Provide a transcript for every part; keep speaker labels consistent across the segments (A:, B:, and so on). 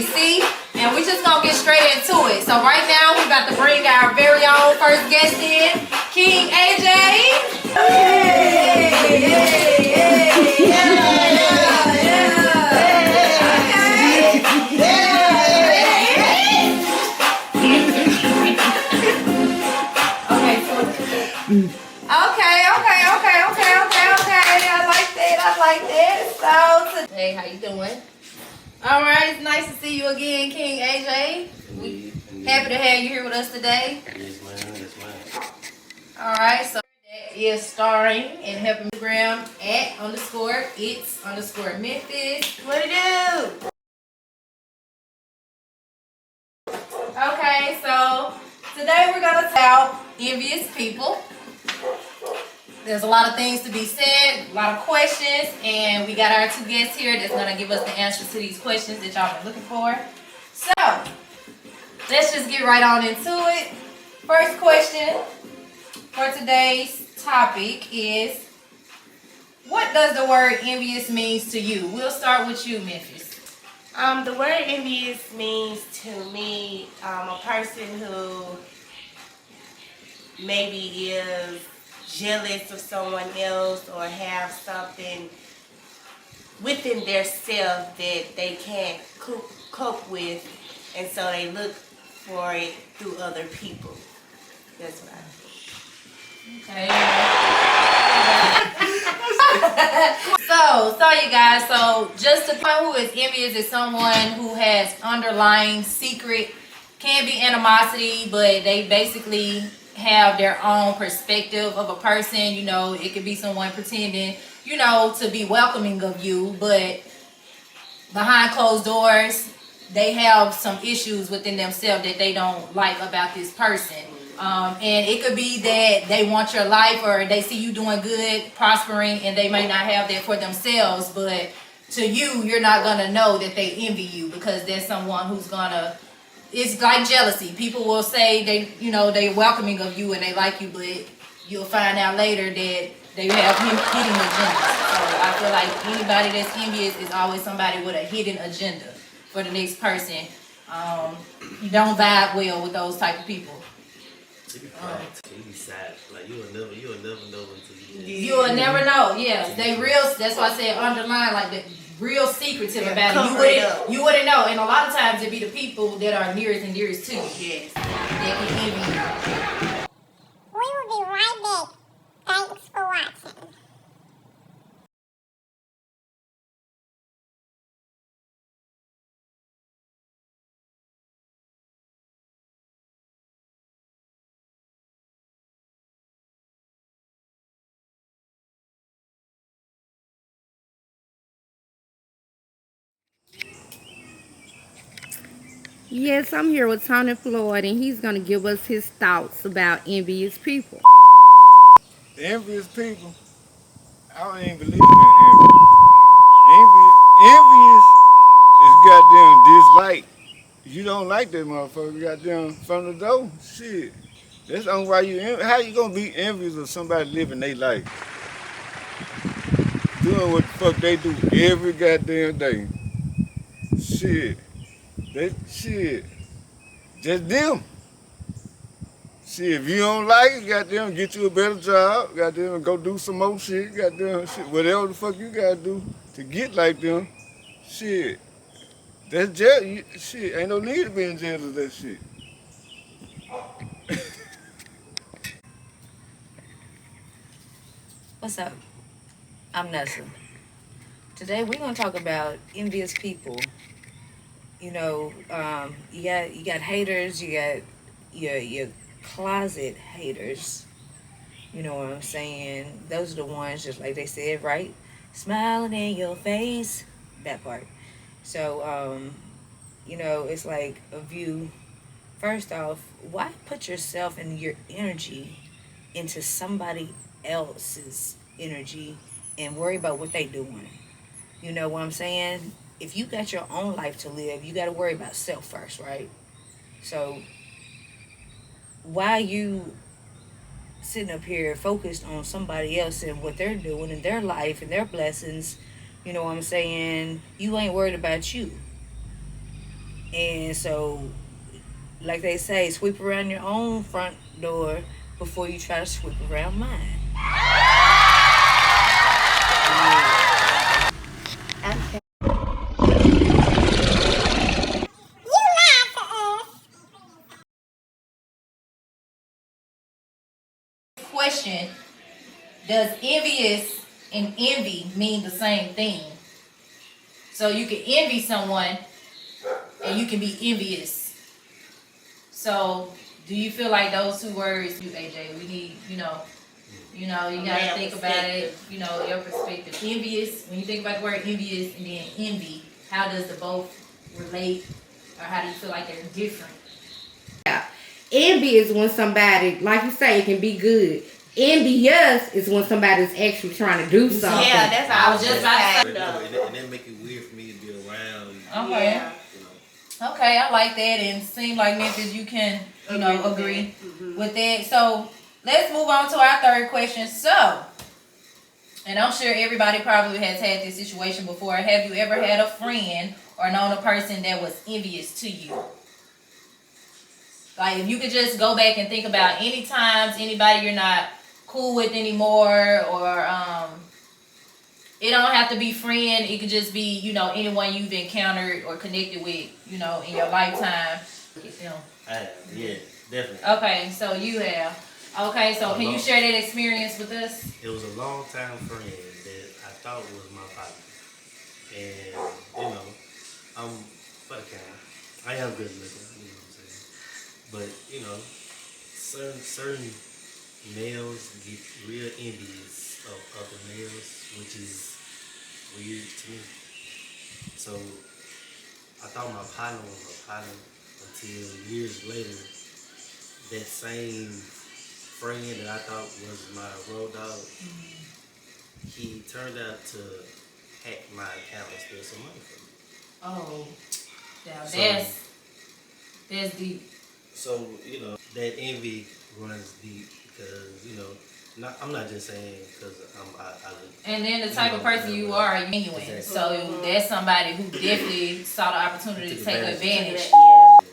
A: ABC, and we just gonna get straight into it. So right now we about to bring our very own first guest in, King AJ. Hey, hey, hey, I like that. So today, how you doing? All right, it's nice to see you again, King AJ. We happy to have you here with us today.
B: Yes, ma'am. Yes, ma'am.
A: All right, so that is starring and helping Instagram at _it's_Memphis. What it do? Okay, so today we're gonna talk about envious people. There's a lot of things to be said, a lot of questions, and we got our two guests here that's gonna give us the answers to these questions that y'all been looking for. So let's just get right on into it. First question for today's topic is, what does the word envious means to you? We'll start with you, Memphis.
C: The word envious means to me a person who maybe is jealous of someone else or have something within their self that they can't cope with, and so they look for it through other people. That's what I think.
A: Okay. So you guys, so just the point who is envious is someone who has underlying secret, can be animosity, but they basically have their own perspective of a person. You know, it could be someone pretending, you know, to be welcoming of you, but behind closed doors, they have some issues within themselves that they don't like about this person. And it could be that they want your life, or they see you doing good, prospering, and they may not have that for themselves, but to you, you're not gonna know that they envy you, because there's someone who's gonna, it's like jealousy. People will say they, you know, they welcoming of you and they like you, but you'll find out later that they have hidden agendas. So I feel like anybody that's envious is always somebody with a hidden agenda for the next person. You don't vibe well with those type of people.
B: You be sad. Like you will never know until
A: you will never know. Yeah, they real. That's why I said underline, like the real secretive about it. You wouldn't know, and a lot of times it be the people that are nearest and dearest to you. Yes, that can envy you.
D: We will be right back. Thanks for watching.
E: Yes, I'm here with Tony Floyd, and he's going to give us his thoughts about envious people.
F: Envious people? I don't even believe in envious is goddamn dislike. You don't like that motherfucker, goddamn, from the door. Shit. That's the only why you how you gonna be envious of somebody living their life? Doing what the fuck they do every goddamn day. Shit. Shit. Just them. Shit, if you don't like it, goddamn, get you a better job, goddamn, go do some more shit, goddamn, shit, whatever the fuck you gotta do to get like them. Shit. That's jail. Shit, ain't no need to be in jail of that shit.
G: What's up? I'm Nessa. Today we're gonna talk about envious people. You know, you got haters. You got your closet haters. You know what I'm saying? Those are the ones, just like they said, right? Smiling in your face. That part. So, you know, it's like a view. First off, why put yourself and your energy into somebody else's energy and worry about what they doing? You know what I'm saying? If you got your own life to live, you got to worry about self first, right? So why you sitting up here focused on somebody else and what they're doing in their life and their blessings, you know what I'm saying? You ain't worried about you. And so, like they say, sweep around your own front door before you try to sweep around mine.
D: You lied to us.
A: Question: does envious and envy mean the same thing? So you can envy someone and you can be envious. So do you feel like those two words, you AJ, we need, you gotta think about it, your perspective. Envious, when you think about the word envious and then envy, how does the both relate, or how do you feel like they're different?
E: Envy is when somebody, like you say, it can be good. Envious is when somebody's actually trying to do something.
C: Yeah, that's all I was just about to say.
B: And that make it weird for me to be around.
A: Okay.
C: Yeah.
A: Okay, I like that, and seem like Memphis, you can, agree with that. So let's move on to our third question. So, and I'm sure everybody probably has had this situation before. Have you ever had a friend or known a person that was envious to you? Like, if you could just go back and think about any times anybody you're not cool with anymore, or it don't have to be friend. It could just be, anyone you've encountered or connected with, in your lifetime.
B: Yeah, definitely.
A: Okay, so you have. Okay, so can you share that experience with us?
B: It was a long time friend that I thought was my partner. And, I'm for the camera. I am good looking, what I'm saying. But, certain males get real envious of other males, which is weird to me. So I thought my partner was my partner until years later, that same friend that I thought was my road dog, he turned out to hack my account and steal some money from me.
A: Oh, now
B: So-
A: that's deep.
B: So, that envy runs deep because, I'm not just saying because
A: And then the type of person you are, genuine.
B: Exactly.
A: So that's somebody who definitely saw the opportunity to take advantage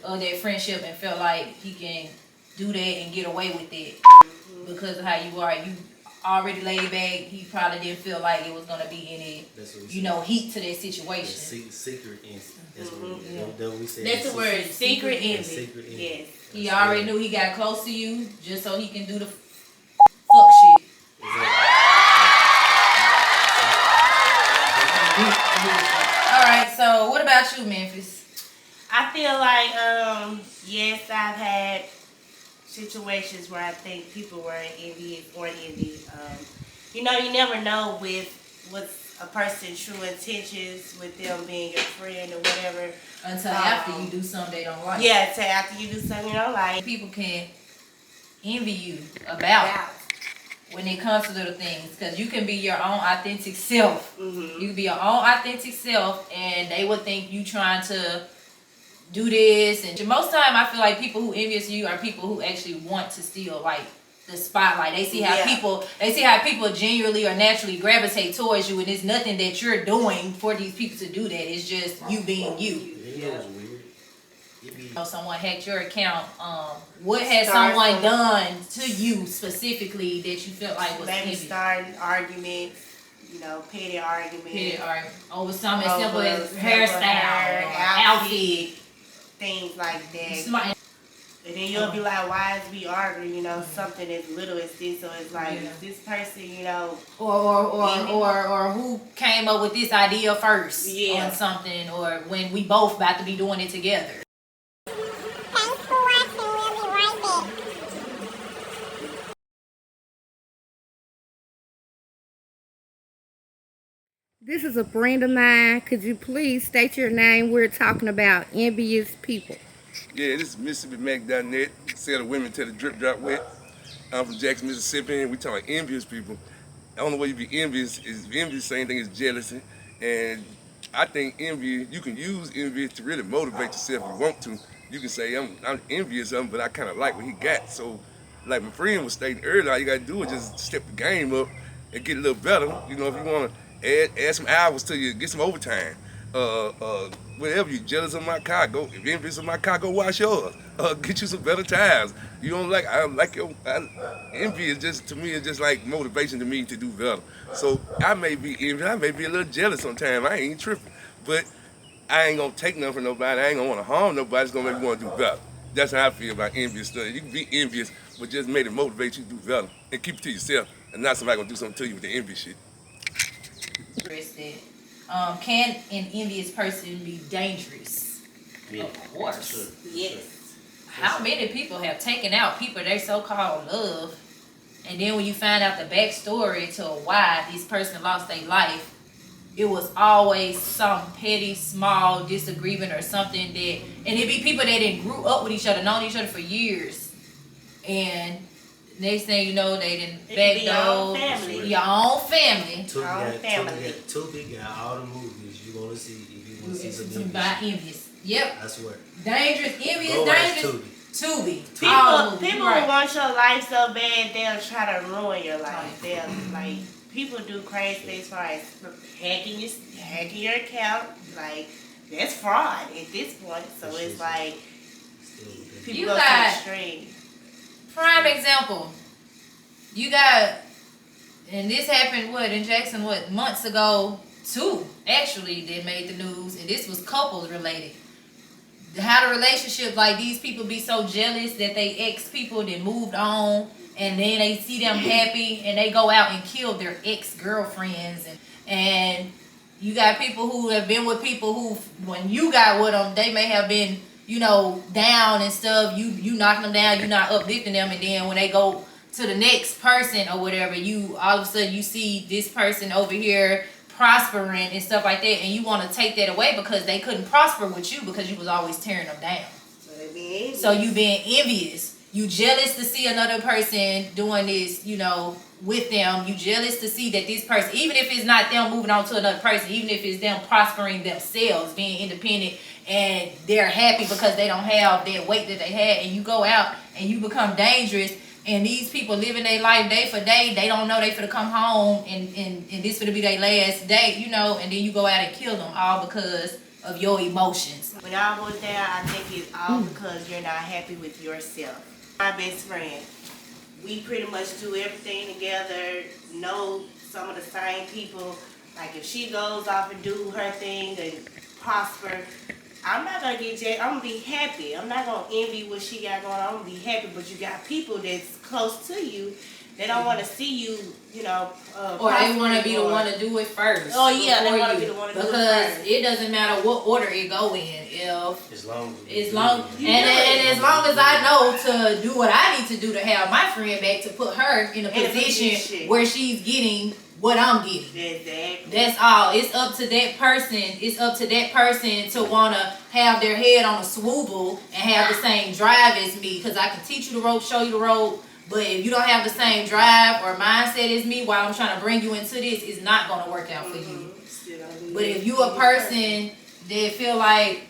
A: of that friendship and felt like he can do that and get away with it because of how you are. You already laid back. He probably didn't feel like it was gonna be any, heat to that situation.
B: secret envy. That's what we said.
C: That's the word, secret envy.
B: Secret envy.
C: Yes.
A: He already knew he got close to you just so he can do the fuck shit. All right. So what about you, Memphis?
C: I feel like, yes, I've had situations where I think people were envious or envy. You never know with what's a person's true intentions with them being your friend or whatever.
A: Until after you do something they don't like.
C: Yeah, until after you do something you don't like.
A: People can envy you about when it comes to little things, because you can be your own authentic self. You can be your own authentic self, and they would think you trying to do this. And most time, I feel like people who envious you are people who actually want to steal like the spotlight. They see how people genuinely or naturally gravitate towards you, and it's nothing that you're doing for these people to do that. It's just you being you.
B: It's weird.
A: Someone hacked your account. What has someone done to you specifically that you felt like was
C: maybe
A: envy?
C: starting arguments, petty arguments.
A: Over something as simple as hairstyle, or outfit,
C: things like that.
A: Somebody-
C: And then you'll be like, why is we arguing? Something as little as this. So it's like, is this person,
A: or who came up with this idea first
C: Yeah.
A: on something, or when we both about to be doing it together.
D: Thanks for watching. We'll be right back.
E: This is a friend of mine. Could you please state your name? We're talking about envious people.
H: Yeah, this is MississippiMac.net. Sell the women till the drip drop wet. I'm from Jackson, Mississippi, and we talking envious people. The only way you be envious is same thing as jealousy. And I think envy, you can use envy to really motivate yourself if you want to. You can say, I'm envious of him, but I kind of like what he got. So, like my friend was stating earlier, all you got to do is just step the game up and get a little better. If you want to add some hours to you, get some overtime. whatever. You jealous of my car, go. If you're envious of my car, go wash yours. Get you some better tires. You don't like. I don't like your. Envy is just, to me, it's just like motivation to me to do better. So I may be envious. I may be a little jealous sometimes. I ain't tripping, but I ain't gonna take nothing from nobody. I ain't gonna want to harm nobody. It's gonna make me want to do better. That's how I feel about envious stuff. You can be envious, but just make it motivate you to do better and keep it to yourself, and not somebody gonna do something to you with the envy shit.
A: Can an envious person be dangerous?
B: Yeah.
A: Of course.
C: Yes.
A: How many people have taken out people they so-called love, and then when you find out the backstory to why this person lost their life, it was always some petty, small disagreement or something that, and it be people that didn't grew up with each other, known each other for years, and next thing you know, they didn't backdoor your own family.
B: Tubi got all the movies you want to see if you want to see some
A: envious. Yep.
B: I swear.
A: Dangerous, envious,
B: Go
A: dangerous. Tubi.
C: People want your life so bad they'll try to ruin your life. They'll like people do crazy things as far as hacking your account. Like that's fraud at this point. So it's like people
A: You
C: go
A: got-
C: to the extreme.
A: Prime example. You got, and this happened in Jackson months ago too. Actually, that made the news, and this was couples related. How the relationship, like these people be so jealous that they ex people that moved on, and then they see them happy, and they go out and kill their ex girlfriends, and you got people who have been with people who, when you got with them, they may have been, down and stuff. You knocking them down, you not uplifting them, and then when they go to the next person or whatever, you all of a sudden you see this person over here prospering and stuff like that, and you want to take that away because they couldn't prosper with you because you was always tearing them down. So you being envious. You jealous to see another person doing this, with them. You jealous to see that this person, even if it's not them moving on to another person, even if it's them prospering themselves, being independent, and they're happy because they don't have that weight that they had, and you go out and you become dangerous, and these people living their life day for day, they don't know they finna come home and this finna be their last day, and then you go out and kill them all because of your emotions.
C: When I was there, I think it's all because you're not happy with yourself. My best friend, we pretty much do everything together, know some of the same people. Like if she goes off and do her thing and prosper, I'm not gonna get jealous. I'm gonna be happy. I'm not gonna envy what she got going on. I'm gonna be happy. But you got people that's close to you. They don't want to see you,
A: or they want to be the one to do it first.
C: Oh yeah, they want to be the one to do it first.
A: Because it doesn't matter what order it go in.
B: As long
A: as long as I know to do what I need to do to have my friend back, to put her in a position where she's getting what I'm getting.
C: Exactly.
A: That's all. It's up to that person. It's up to that person to want to have their head on a swivel and have the same drive as me. Because I can teach you the rope, show you the rope. But if you don't have the same drive or mindset as me while I'm trying to bring you into this, it's not going to work out for you. But if you a person that feel like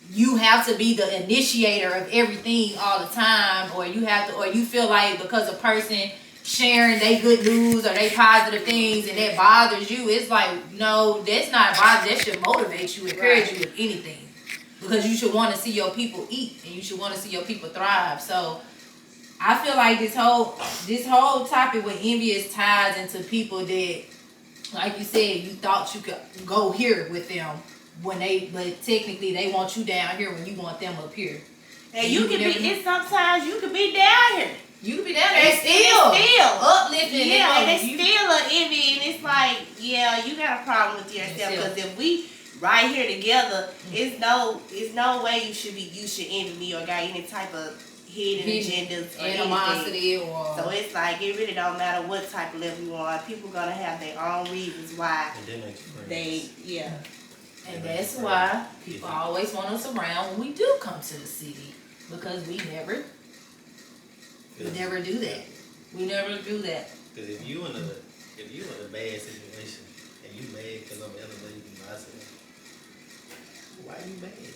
A: you have to be the initiator of everything all the time, or you feel like because a person sharing they good news or they positive things and that bothers you, it's like, no, that's not bother. That should motivate you, encourage you with anything, because you should want to see your people eat and you should want to see your people thrive. So I feel like this whole topic with envious ties into people that, like you said, you thought you could go here with them but technically they want you down here when you want them up here.
C: And you can be, sometimes you can be down here.
A: You can be down there and still uplifting.
C: Yeah, and they still are envy, and it's like, yeah, you got a problem with yourself, because if we right here together, it's no way you should envy me or got any type of hidden agendas or
A: animosity
C: anything. So it's like, it really don't matter what type of level you are. People gonna have their own reasons why
A: And that's why people always want us around when we do come to the city, because we never do that. We never do that.
B: Because if you in a bad situation and you mad because I'm elevating myself, why you mad?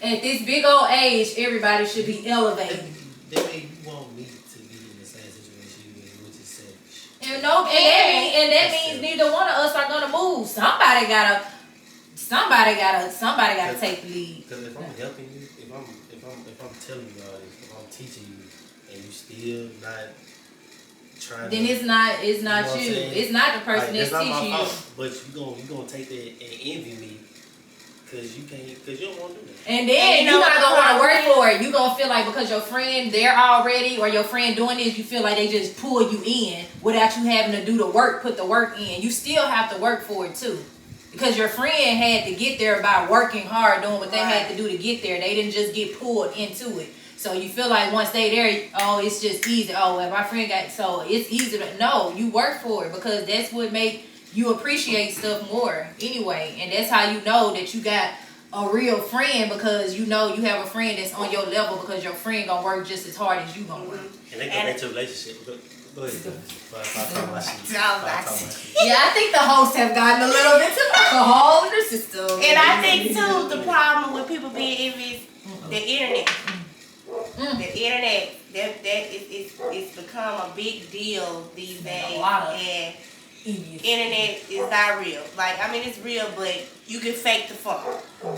A: At this big old age, everybody should be elevating.
B: That means you want me to be in the same situation you in, which is selfish.
A: And that means neither one of us are gonna move. Somebody gotta somebody gotta take the lead.
B: Because if I'm helping you, if I'm telling you all this, if I'm teaching you, and you still not trying,
A: Then
B: to,
A: it's not
B: you know what I'm
A: you.
B: saying?
A: It's not the person
B: Like,
A: that's
B: that's not my
A: teaching you.
B: fault. But you gonna take that and envy me, cause you don't want to do that.
A: And then
C: And you
A: you're
C: know
A: not
C: what
A: gonna want to
C: the
A: work
C: problem
A: for it. You gonna feel like because your friend there already, or your friend doing this, you feel like they just pull you in without you having to do the work, put the work in. You still have to work for it too, because your friend had to get there by working hard, doing what they had to do to get there. They didn't just get pulled into it. So you feel like once they there, oh, it's just easy. Oh, well, my friend got, so it's easy. To, no, you work for it, because that's what make you appreciate stuff more anyway. And that's how you know that you got a real friend, because you know you have a friend that's on your level, because your friend gonna work just as hard as you gonna work.
B: And they go back to a relationship. Go ahead. If I talk my shit.
A: Yeah, I think the hosts have gotten a little bit too alcohol in their system.
C: And I think too, the problem with people being envious, the internet. The internet, it's become a big deal these days, and internet is not real. Like, I mean, it's real, but you can fake the fun.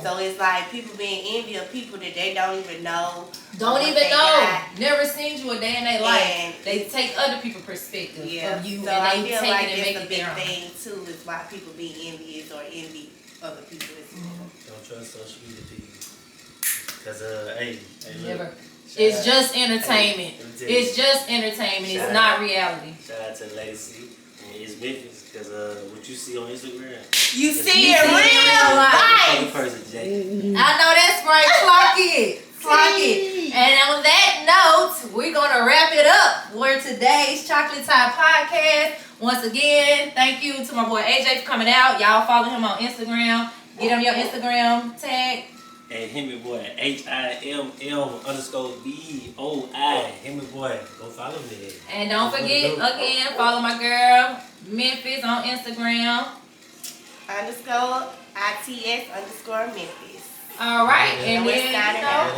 C: So it's like people being envious of people that they don't even know.
A: Don't even know. Got. Never seen you a day in their life. They take other people's perspective of you,
C: so
A: and they
C: I feel
A: take
C: like
A: it and make
C: that's a
A: it
C: big
A: their own.
C: thing too, is why people be envious or envy other people as well.
B: Don't trust social media people. Cause hey,
A: Never.
B: Look,
A: It's just entertainment.
B: Hey,
A: It's just entertainment. It's not reality.
B: Shout out to Lacey and it's Memphis, cause what you see on Instagram,
C: you see it real
B: life.
C: life.
A: I know that's right. Clock it. Clock it. And on that note, we're gonna wrap it up for today's Chocolate Tie Podcast. Once again, thank you to my boy AJ for coming out. Y'all follow him on Instagram. Get him your Instagram tag.
B: And him and boy, HIMM_BOI. Him and boy, go follow me.
A: And don't forget, again, follow my girl, Memphis, on Instagram.
C: _ITS_Memphis.
A: All right.
C: And we're signing out.